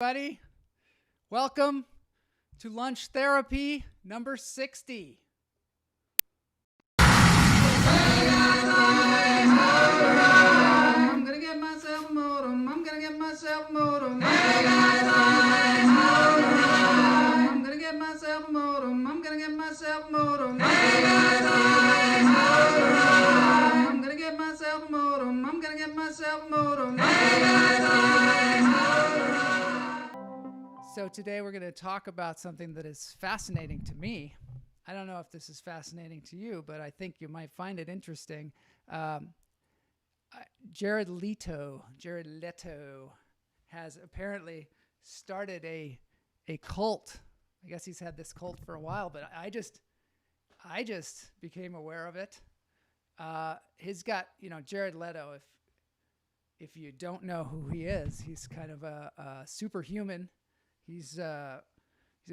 Everybody, welcome to Lunch Therapy number 60. I'm gonna get myself a modem. I'm gonna get myself a modem. I'm gonna get myself a modem. I'm gonna get myself a modem. I'm gonna get myself a modem. I'm gonna get myself a modem. So today we're going to talk about something that is fascinating to me. I don't know if this is fascinating to you, but I think you might find it interesting. Jered Leto has apparently started a cult. I guess he's had this cult for a while, but I just became aware of it. He's got, Jered Leto. If you don't know who he is, he's kind of a superhuman. He's an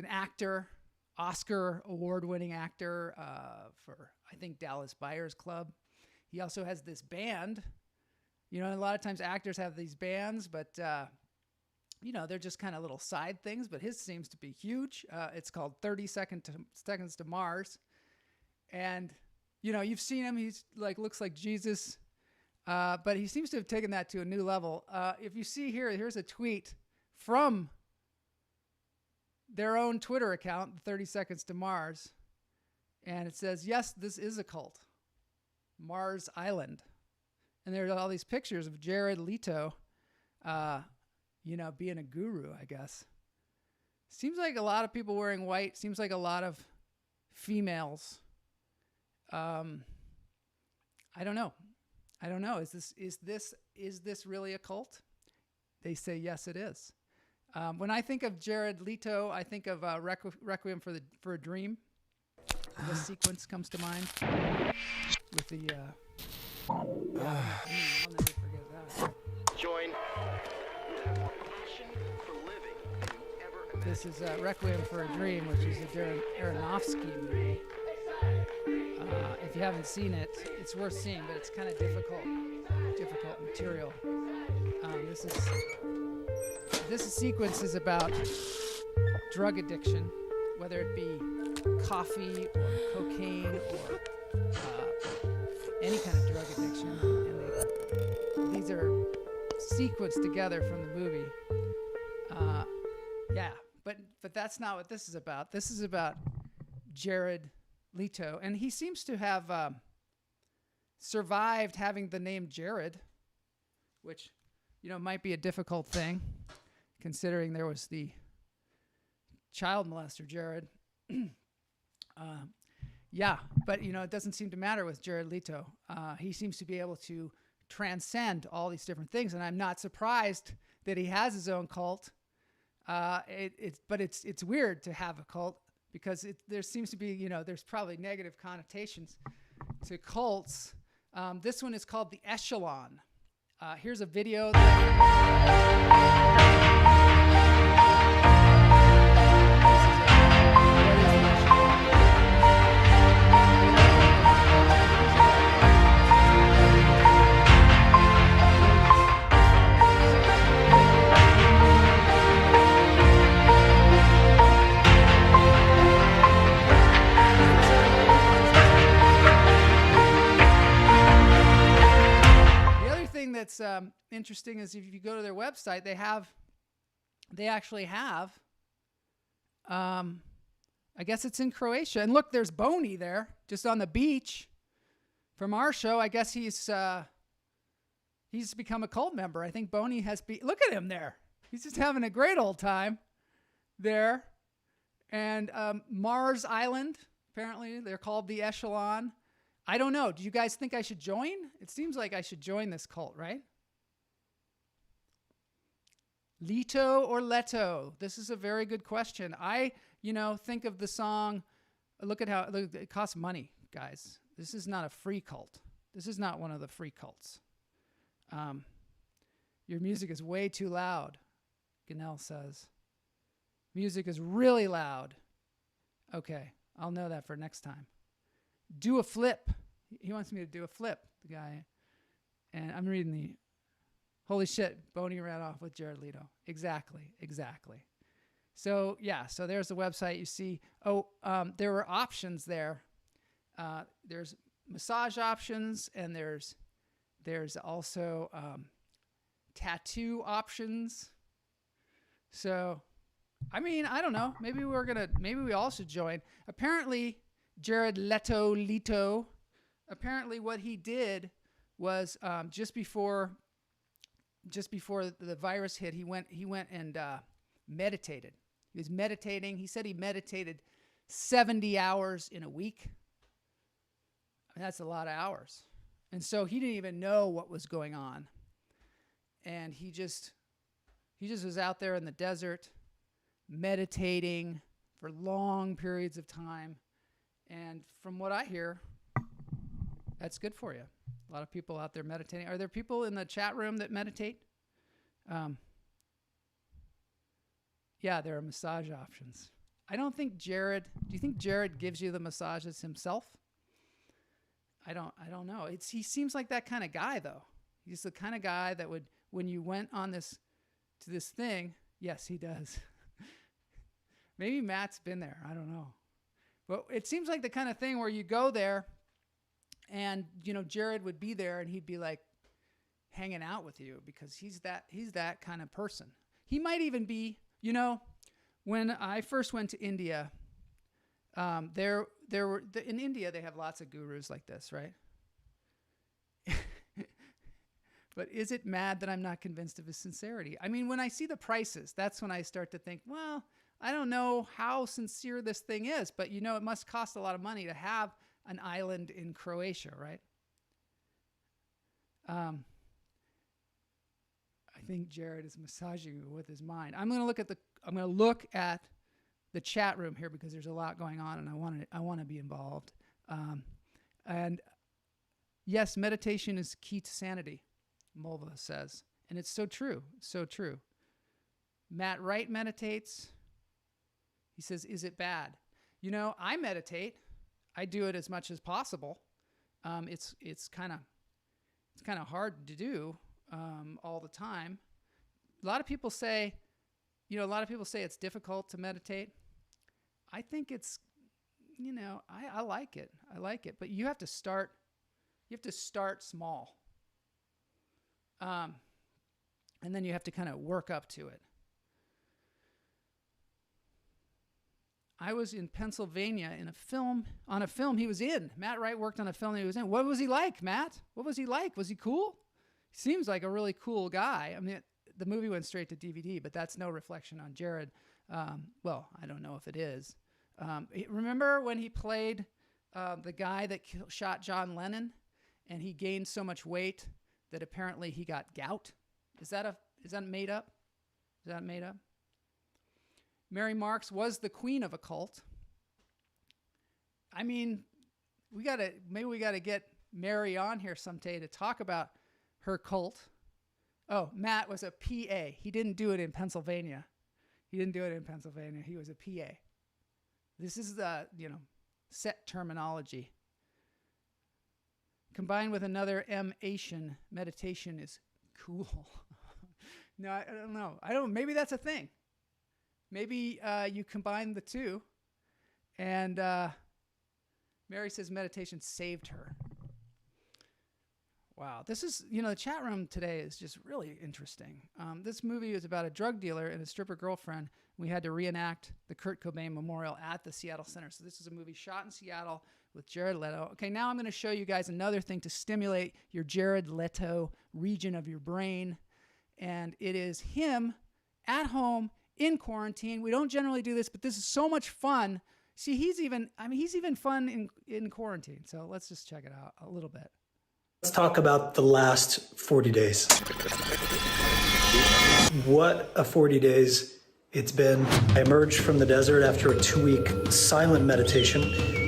actor, Oscar award-winning actor for, I think, Dallas Buyers Club. He also has this band. A lot of times actors have these bands, but, they're just kind of little side things. But his seems to be huge. It's called 30 Seconds to Mars. And, you've seen him. He's looks like Jesus. But he seems to have taken that to a new level. If you see here's a tweet from their own Twitter account, 30 Seconds to Mars. And it says, yes, this is a cult. Mars Island. And there are all these pictures of Jered Leto, being a guru, I guess. Seems like a lot of people wearing white. Seems like a lot of females. I don't know. Is this really a cult? They say, yes, it is. When I think of Jered Leto, I think of Requiem for a Dream. This sequence comes to mind with the. I'll never forget that. Join. This is Requiem for a Dream, which is a Darren Aronofsky movie. If you haven't seen it, it's worth seeing, but it's kind of difficult material. This sequence is about drug addiction, whether it be coffee or cocaine or any kind of drug addiction. And these are sequenced together from the movie. But that's not what this is about. This is about Jered Leto, and he seems to have survived having the name Jered, which might be a difficult thing, considering there was the child molester Jered. But it doesn't seem to matter with Jered Leto. He seems to be able to transcend all these different things, and I'm not surprised that he has his own cult. But it's weird to have a cult because there seems to be there's probably negative connotations to cults. This one is called the Echelon. Here's a video. That's interesting is if you go to their website, they actually have I guess it's in Croatia, and look, there's Boney there just on the beach from our show. I guess he's become a cult member. I think Boney look at him there, he's just having a great old time there. And Mars Island, apparently they're called the Echelon. I don't know. Do you guys think I should join? It seems like I should join this cult, right? Leto or Leto? This is a very good question. I, think of the song. Look, it costs money, guys. This is not a free cult. This is not one of the free cults. Your music is way too loud, Ganell says. Music is really loud. Okay, I'll know that for next time. Do a flip. He wants me to do a flip, the guy. And I'm reading Holy shit, Boney ran off with Jered Leto. Exactly. So yeah, so there's the website. You see, there were options there. There's massage options, and there's also tattoo options. So, I mean, I don't know. Maybe we all should join. Apparently, Jered Leto. Apparently, what he did was just before the virus hit, he went and meditated. He was meditating. He said he meditated 70 hours in a week. I mean, that's a lot of hours. And so he didn't even know what was going on. And he just was out there in the desert meditating for long periods of time. And from what I hear, that's good for you. A lot of people out there meditating. Are there people in the chat room that meditate? Yeah, there are massage options. I don't think Jered. Do you think Jered gives you the massages himself? I don't know. He seems like that kind of guy, though. He's the kind of guy that would, when you went on this thing. Yes, he does. Maybe Matt's been there. I don't know. But it seems like the kind of thing where you go there, and Jered would be there, and he'd be like hanging out with you because he's that kind of person. He might even be. When I first went to India, there were in India they have lots of gurus like this, right? But is it mad that I'm not convinced of his sincerity? I mean, when I see the prices, that's when I start to think, well, I don't know how sincere this thing is, but it must cost a lot of money to have an island in Croatia, right? I think Jered is massaging you with his mind. I'm going to look at the chat room here because there's a lot going on, and I want to be involved. And yes, meditation is key to sanity, Mulva says, and it's so true, so true. Matt Wright meditates. He says, "Is it bad?" I meditate. I do it as much as possible. It's kind of hard to do all the time. A lot of people say it's difficult to meditate. I think it's, I like it. I like it, but you have to start small. And then you have to kind of work up to it. I was in Pennsylvania on a film he was in. Matt Wright worked on a film he was in. What was he like, Matt? What was he like? Was he cool? He seems like a really cool guy. I mean, the movie went straight to DVD, but that's no reflection on Jered. Well, I don't know if it is. Remember when he played the guy that shot John Lennon, and he gained so much weight that apparently he got gout? Is that made up? Is that made up? Mary Marks was the queen of a cult. I mean, maybe we gotta get Mary on here someday to talk about her cult. Oh, Matt was a PA. He didn't do it in Pennsylvania. He was a PA. This is the, set terminology. Combined with another M-ation, meditation is cool. No, I don't know. Maybe that's a thing. Maybe you combine the two. And Mary says meditation saved her. Wow. This is, the chat room today is just really interesting. This movie is about a drug dealer and a stripper girlfriend. We had to reenact the Kurt Cobain Memorial at the Seattle Center. So this is a movie shot in Seattle with Jered Leto. Okay, now I'm going to show you guys another thing to stimulate your Jered Leto region of your brain. And it is him at home in quarantine. We don't generally do this, but this is so much fun. See, he's even fun in quarantine. So let's just check it out a little bit. Let's talk about the last 40 days. What a 40 days it's been. I emerged from the desert after a 2-week silent meditation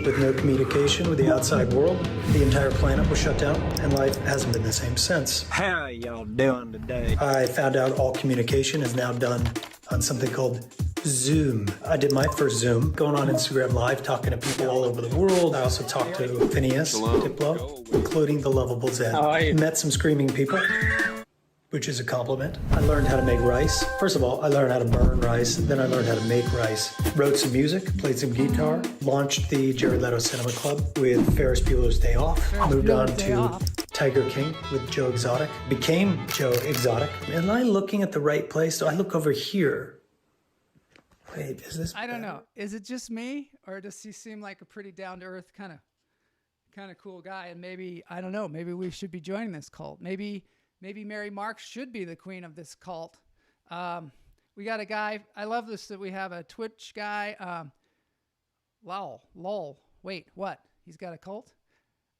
with no communication with the outside world. The entire planet was shut down, and life hasn't been the same since. How are y'all doing today? I found out all communication is now done on something called Zoom. I did my first Zoom, going on Instagram Live, talking to people all over the world. I also talked to Phineas, Diplo, including the lovable Zen. How are you? Met some screaming people. which is a compliment. I learned how to make rice. First of all, I learned how to burn rice. Then I learned how to make rice. Wrote some music, played some guitar, launched the Jered Leto Cinema Club with Ferris Bueller's Day Off. Moved on to Tiger King with Joe Exotic. Became Joe Exotic. Am I looking at the right place? So I look over here. Wait, is this? I don't know. Is it just me, or does he seem like a pretty down-to-earth kind of cool guy? And maybe, I don't know, maybe we should be joining this cult. Maybe Mary Marks should be the queen of this cult. We got a guy. I love this that we have a Twitch guy. Lol. Wait, what? He's got a cult?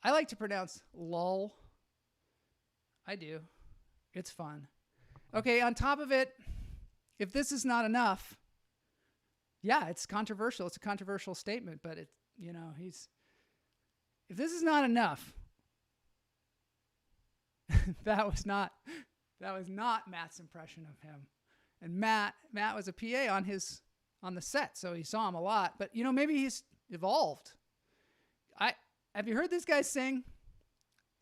I like to pronounce lol. I do. It's fun. Okay, on top of it, if this is not enough, yeah, it's controversial. It's a controversial statement, but it, if this is not enough, that was not Matt's impression of him. And Matt was a PA on the set, so he saw him a lot. But maybe he's evolved. Have you heard this guy sing?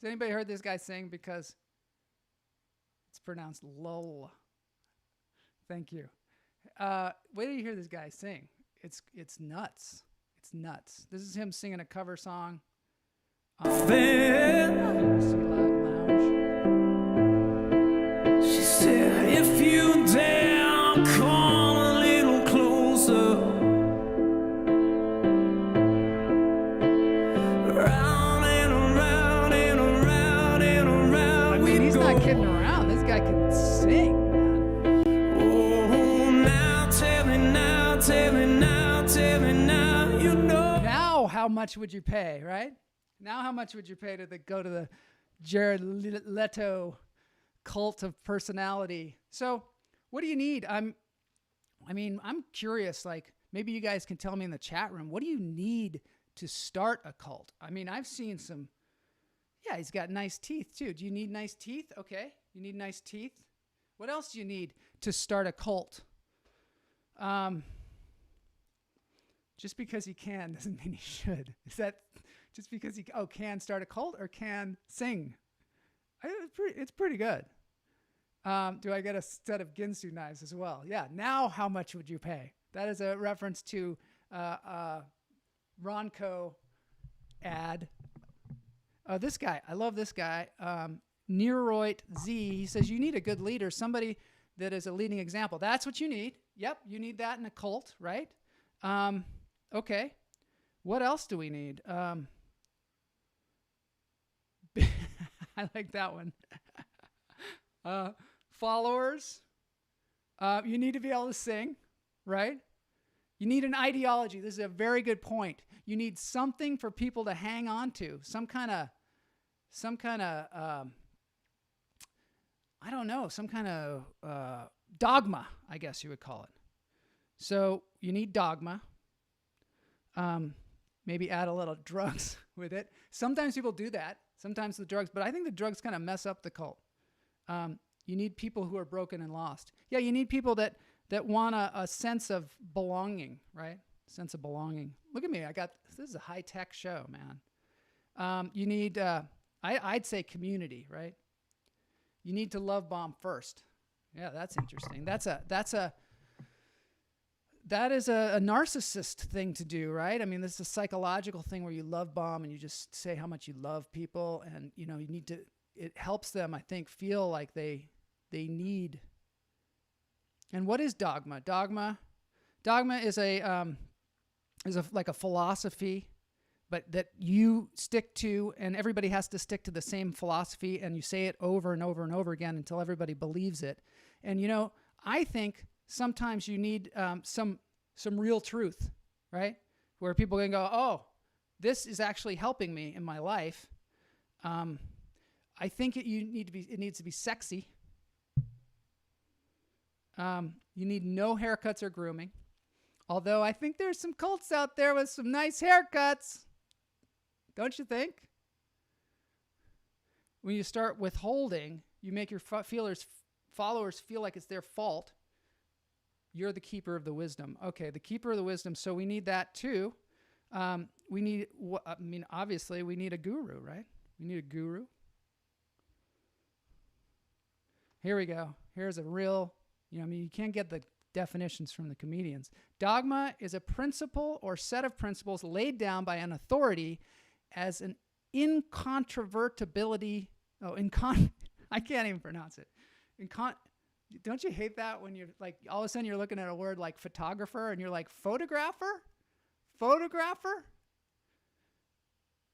Has anybody heard this guy sing? Because it's pronounced lol. Thank you. Wait till you hear this guy sing. It's nuts. It's nuts. This is him singing a cover song. She said, if you dare come a little closer, round and around and around and around. I mean, he's not kidding around. This guy can sing. Now, how much would you pay, right? Now, how much would you pay to go to the Jered Leto cult of personality? So, what do you need? I'm curious. Like, maybe you guys can tell me in the chat room. What do you need to start a cult? I mean, I've seen some. Yeah, he's got nice teeth too. Do you need nice teeth? Okay, you need nice teeth. What else do you need to start a cult? Just because he can doesn't mean he should. Is that just because he can start a cult or can sing? It's pretty good. Do I get a set of Ginsu knives as well? Yeah. Now, how much would you pay? That is a reference to Ronco ad. This guy, I love this guy. Neroit Z. He says you need a good leader, somebody that is a leading example. That's what you need. Yep, you need that in a cult, right? Okay. What else do we need? I like that one. Followers. You need to be able to sing, right? You need an ideology. This is a very good point. You need something for people to hang on to. Some kind of I don't know, some kind of dogma, I guess you would call it. So you need dogma. Maybe add a little drugs with it. Sometimes people do that. Sometimes the drugs, but I think the drugs kind of mess up the cult. You need people who are broken and lost. Yeah, you need people that want a sense of belonging, right? Sense of belonging. Look at me. This is a high-tech show, man. You need, I'd say community, right? You need to love bomb first. Yeah, that's interesting. That is a narcissist thing to do, right? I mean, this is a psychological thing where you love bomb and you just say how much you love people, and you need to. It helps them, I think, feel like they need. And what is dogma? Dogma is like a philosophy, but that you stick to, and everybody has to stick to the same philosophy, and you say it over and over and over again until everybody believes it. And I think sometimes you need some real truth, right? Where people can go, oh, this is actually helping me in my life. I think it needs to be sexy. You need no haircuts or grooming. Although I think there's some cults out there with some nice haircuts. Don't you think? When you start withholding, you make your followers feel like it's their fault. You're the keeper of the wisdom. Okay, the keeper of the wisdom. So we need that too. Obviously, we need a guru, right? We need a guru. Here we go. Here's a real, I mean, you can't get the definitions from the comedians. Dogma is a principle or set of principles laid down by an authority as an incontrovertibility. I can't even pronounce it. Don't you hate that when you're like, all of a sudden you're looking at a word like photographer and you're like, photographer?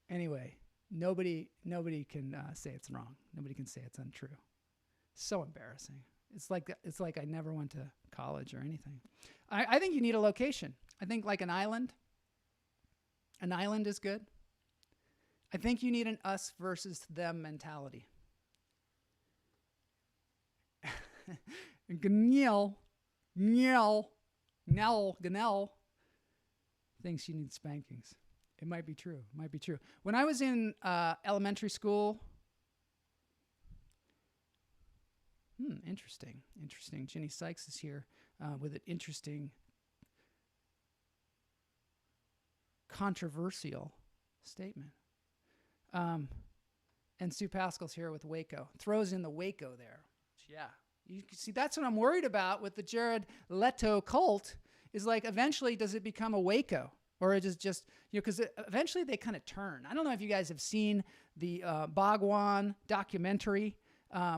Anyway, nobody can say it's wrong. Nobody can say it's untrue. So embarrassing. It's like I never went to college or anything. I think you need a location. I think like an island. An island is good. I think you need an us versus them mentality. Ganel thinks you need spankings. It might be true. When I was in elementary school, interesting. Ginny Sykes is here with an interesting, controversial statement. And Sue Pascal's here with Waco. Throws in the Waco there. Yeah. You see, that's what I'm worried about with the Jered Leto cult is like eventually does it become a Waco? Or it is just, because eventually they kind of turn. I don't know if you guys have seen the Bhagwan documentary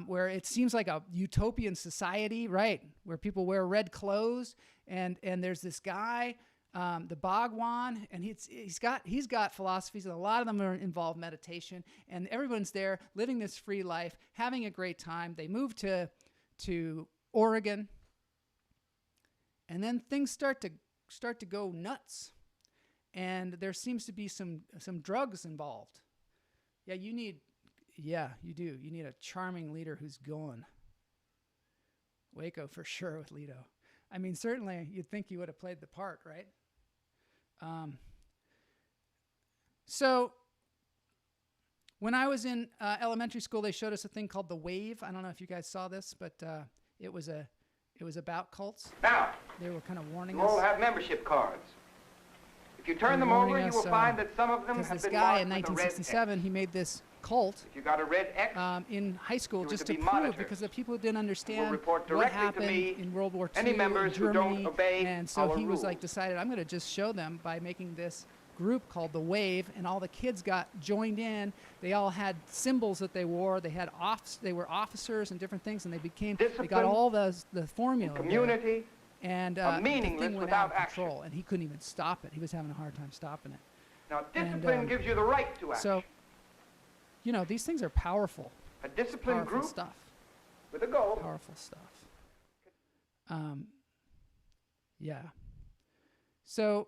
where it seems like a utopian society, right? Where people wear red clothes and there's this guy, the Bhagwan, and he's got philosophies, and a lot of them are involve meditation, and everyone's there living this free life, having a great time. They move to Oregon, and then things start to go nuts, and there seems to be some drugs involved. Yeah, you do. You need a charming leader who's going. Waco for sure with Leto. I mean, certainly you'd think he would have played the part, right? So when I was in elementary school, they showed us a thing called the Wave. I don't know if you guys saw this, but it was about cults. Now, they were kind of warning you us. all have membership cards. If you turn them over, you will find that some of them have this been guy in marked with a red X. 1967, he made this cult If you got a red X, in high school you were just to to be prove monitored. because the people didn't understand report what directly to happened me in World War II any members in who don't Germany, obey and so our he was like rules. decided I'm going to just show them by making this group called the Wave, and all the kids got joined in. They all had symbols that they wore. They were officers and different things, and they got Discipline, all the formula there. community, And are the meaningless thing went without out of control, and he couldn't even stop it. He was having a hard time stopping it. Now, discipline gives you the right to act. So, these things are powerful. A disciplined Powerful group stuff. with a goal. Powerful stuff. Yeah. So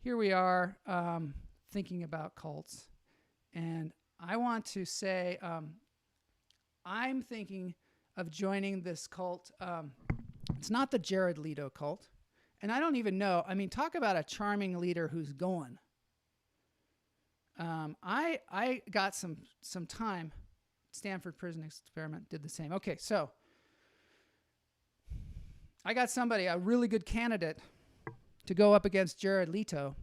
here we are thinking about cults, and I want to say I'm thinking of joining this cult. It's not the Jered Leto cult, and I don't even know. I mean, talk about a charming leader who's going. I got some time. Stanford Prison Experiment did the same. Okay, so I got a really good candidate to go up against Jered Leto.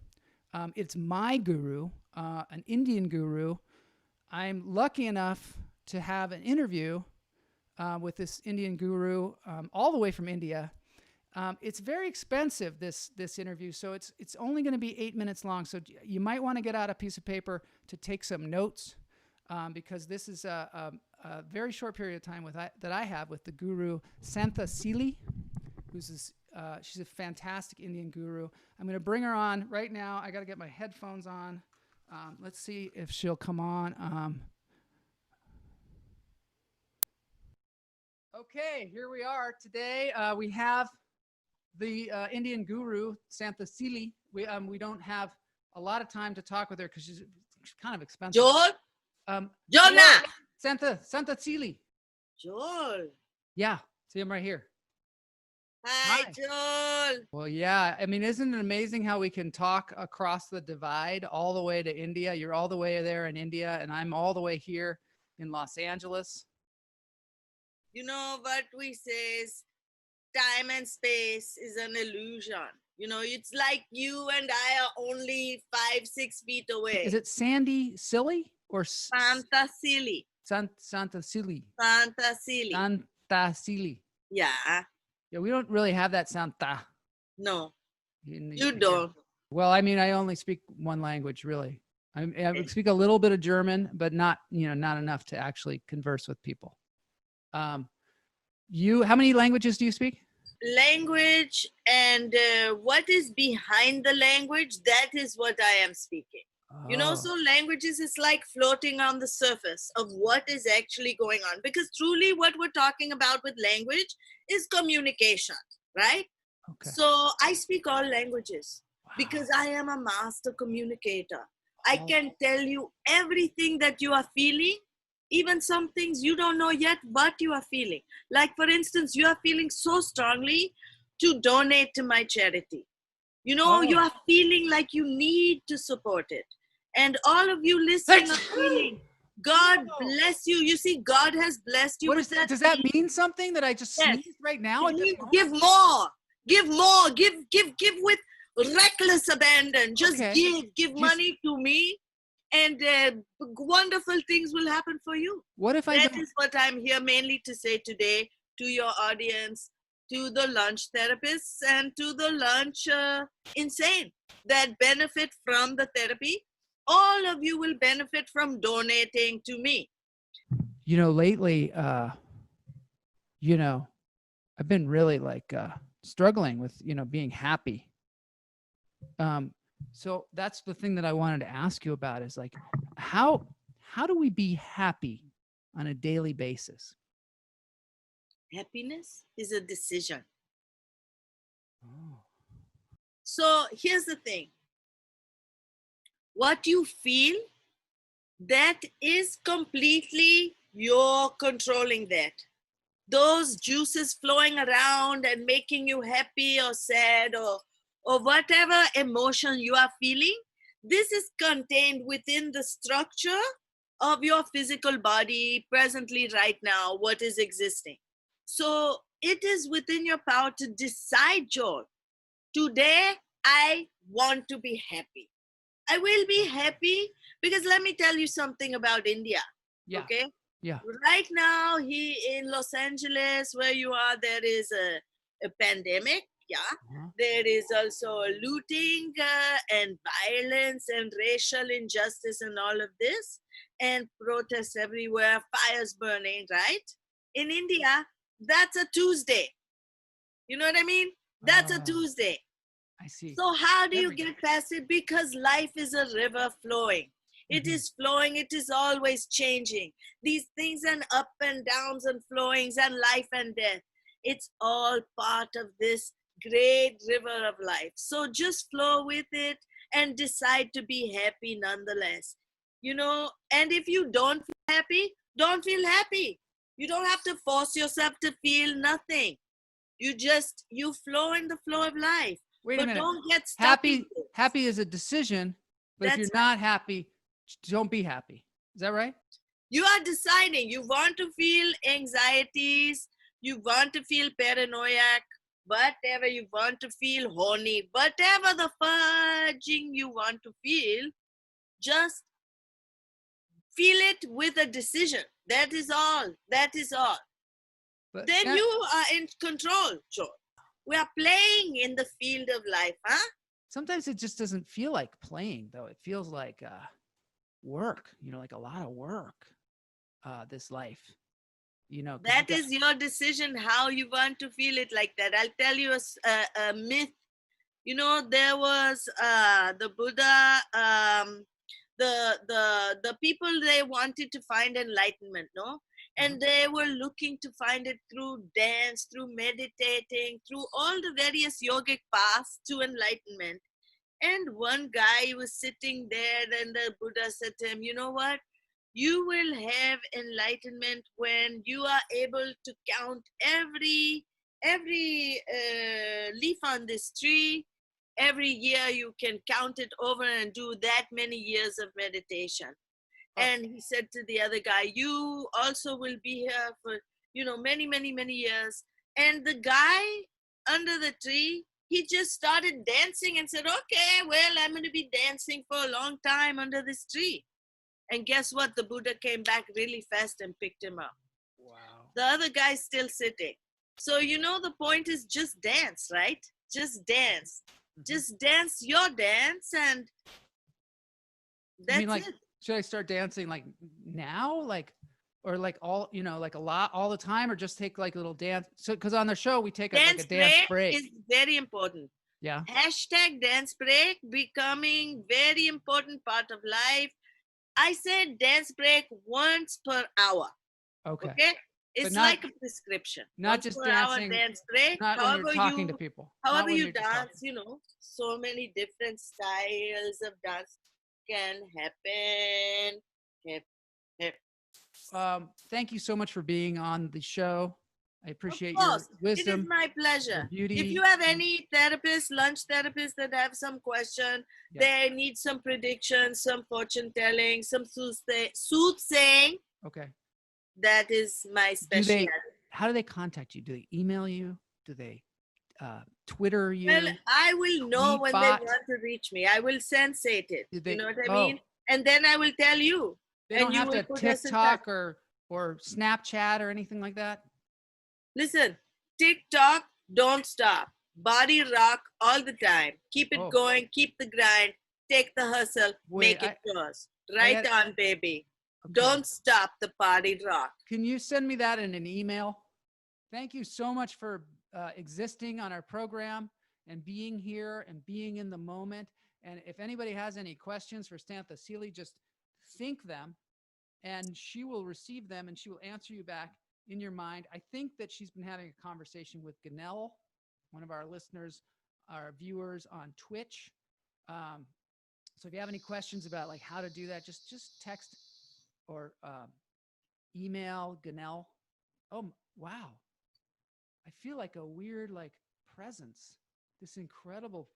It's my guru, an Indian guru. I'm lucky enough to have an interview with this Indian guru all the way from India. It's very expensive, this interview, so it's only going to be 8 minutes long. So you might want to get out a piece of paper to take some notes because this is a very short period of time that I have with the guru Santhaseeli, she's a fantastic Indian guru. I'm going to bring her on right now. I got to get my headphones on. Let's see if she'll come on. Okay, here we are today. We have the Indian guru, Santhaseeli. We don't have a lot of time to talk with her because she's kind of expensive. Joel? Jonah! Santhaseeli. Joel. Yeah, see him right here. Hi, Hi. Joel. Well, yeah. I mean, isn't it amazing how we can talk across the divide all the way to India? You're all the way there in India, and I'm all the way here in Los Angeles. You know what we say is time and space is an illusion. It's like you and I are only 5-6 feet away. Is it Santhaseeli? or Santhaseeli. Santhaseeli? Santhaseeli. Santhaseeli. Yeah. Yeah, we don't really have that Santa. No, You you don't. Well, I mean, I only speak one language, really. I speak a little bit of German, but not enough to actually converse with people. How many languages do you speak? Language and what is behind the language, that is what I am speaking. So languages is like floating on the surface of what is actually going on, because truly what we're talking about with language is communication, right? Okay. So I speak all languages because I am a master communicator. I can tell you everything that you are feeling, even some things you don't know yet what you are feeling. Like, for instance, you are feeling so strongly to donate to my charity. You are feeling like you need to support it. And all of you listening are feeling, God bless you. You see, God has blessed you with that. Does that mean something that I just sneezed right now? Give more. Give more. Give with reckless abandon. Just give money to me, and wonderful things will happen for you. That is what I'm here mainly to say today to your audience, to the lunch therapists, and to the lunch insane that benefit from the therapy. All of you will benefit from donating to me. Lately, I've been really struggling with, being happy. So that's the thing that I wanted to ask you about is how do we be happy on a daily basis? Happiness is a decision. So here's the thing. What you feel, that is completely you're controlling that. Those juices flowing around and making you happy or sad or whatever emotion you are feeling, this is contained within the structure of your physical body presently right now, what is existing. So it is within your power to decide, Joel. Today, I want to be happy. I will be happy because let me tell you something about India. Yeah. Okay? Yeah. Right now, in Los Angeles, where you are, there is a pandemic. Yeah. Uh-huh. There is also looting and violence and racial injustice and all of this, and protests everywhere, fires burning, right? In India, that's a Tuesday. You know what I mean? That's a Tuesday. I see. So how do you get past it? Because life is a river flowing. It is flowing. It is always changing. These things and up and downs and flowings and life and death. It's all part of this great river of life. So just flow with it and decide to be happy nonetheless. And if you don't feel happy, don't feel happy. You don't have to force yourself to feel nothing. You flow in the flow of life. Wait a minute. Don't get stuck. Happy is a decision, but if you're not happy, don't be happy. Is that right? You are deciding. You want to feel anxieties. You want to feel paranoiac. Whatever you want to feel, horny. Whatever the fudging you want to feel, just feel it with a decision. That is all. That is all. But then you are in control, Joe. We are playing in the field of life, huh? Sometimes it just doesn't feel like playing, though. It feels like work, like a lot of work, this life, That is your decision, how you want to feel it like that. I'll tell you a myth. There was the Buddha, the people, they wanted to find enlightenment, no? And they were looking to find it through dance, through meditating, through all the various yogic paths to enlightenment. And one guy was sitting there, and the Buddha said to him, you know what? You will have enlightenment when you are able to count every leaf on this tree. Every year you can count it over and do that many years of meditation. And he said to the other guy, you also will be here for, many, many, many years. And the guy under the tree, he just started dancing and said, okay, well, I'm going to be dancing for a long time under this tree. And guess what? The Buddha came back really fast and picked him up. Wow. The other guy's still sitting. So, the point is just dance, right? Just dance. Just dance your dance, and that's it. Should I start dancing like now? Or like all, like a lot all the time, or just take like a little dance? So, because on the show, we take a dance break. Is very important. Yeah. # dance break becoming very important part of life. I said dance break once per hour. Okay. It's like a prescription. Not once just per dancing. Hour dance break. Not when you're talking to people. However you dance, so many different styles of dance can happen. Thank you so much for being on the show. I appreciate Of your course, wisdom. it is my pleasure. Your beauty. If you have any therapists, lunch therapists that have some question, they need some predictions, some fortune telling, some soothsaying. Okay. That is my specialty. How do they contact you? Do they email you? Do they Twitter you? Well, I will know when they want to reach me. I will sensate it. You know what I mean? And then I will tell you. They don't have to TikTok or Snapchat or anything like that? Listen, TikTok, don't stop. Body rock all the time. Keep it going. Keep the grind. Take the hustle. Make it yours. Right on, baby. Okay. Don't stop the body rock. Can you send me that in an email? Thank you so much for existing on our program and being here and being in the moment. And if anybody has any questions for Santhaseeli, just think them and she will receive them and she will answer you back in your mind. I think that she's been having a conversation with Ganel, one of our listeners, our viewers on Twitch. So if you have any questions about like how to do that, just text or email Ganel. Oh, wow. I feel like a weird like presence. This incredible.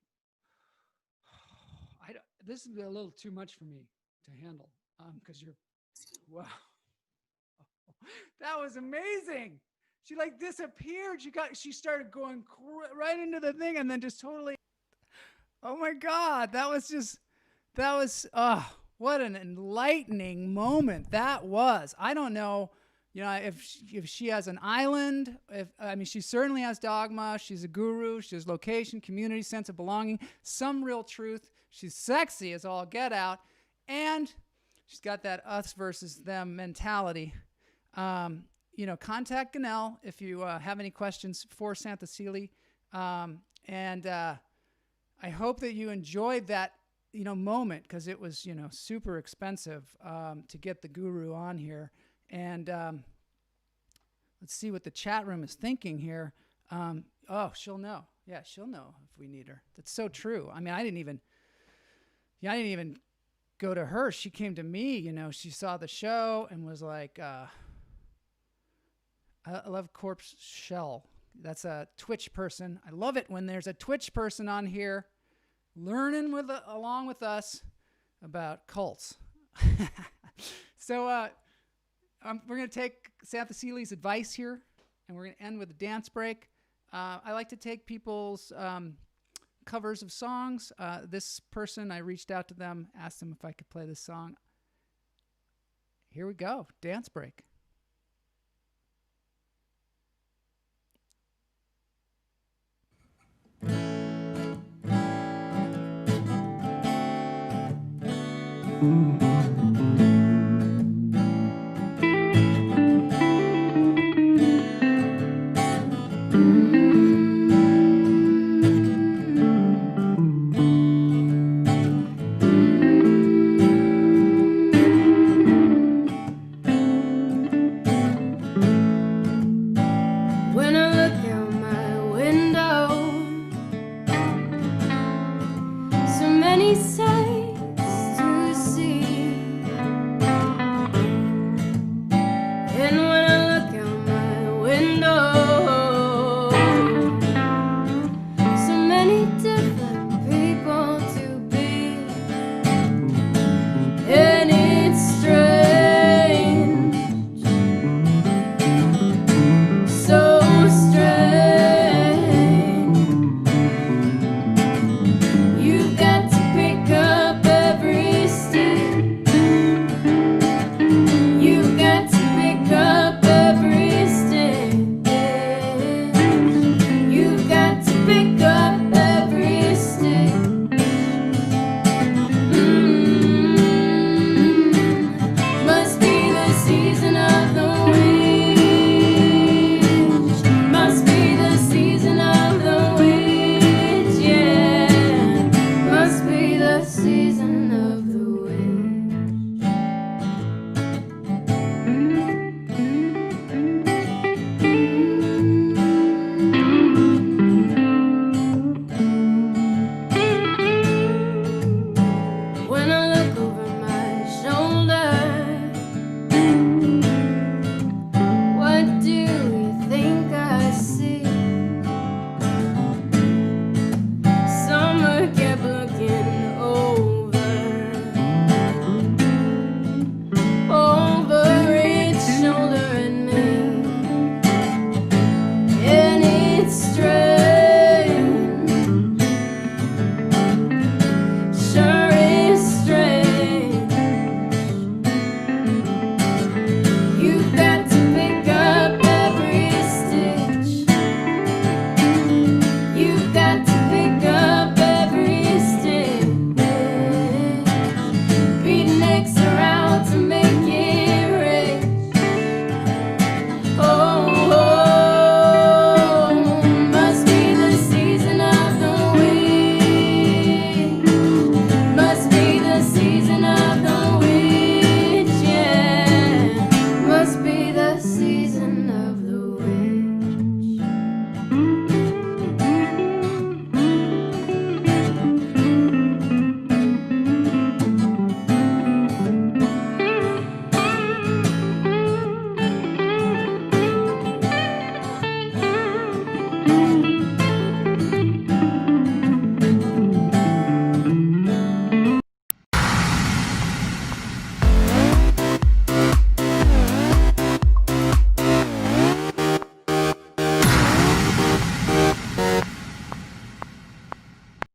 This is a little too much for me to handle because you're, wow. That was amazing. She like disappeared. She started going right into the thing and then just totally. Oh my God. What an enlightening moment that was. I don't know, if she has an island, she certainly has dogma. She's a guru. She has location, community, sense of belonging, some real truth. She's sexy as all get out. And she's got that us versus them mentality. Contact Ganel if you have any questions for Santhaseeli. And I hope that you enjoyed that, moment, because it was, super expensive to get the guru on here. And let's see what the chat room is thinking here. She'll know. Yeah, she'll know if we need her. That's so true. I didn't even go to her. She came to me, she saw the show and was like, I love Corpse Shell. That's a Twitch person. I love it when there's a Twitch person on here learning along with us about cults. So we're going to take Santhaseeli's advice here, and we're going to end with a dance break. I like to take people's covers of songs. This person, I reached out to them, asked them if I could play this song. Here we go. Dance break. When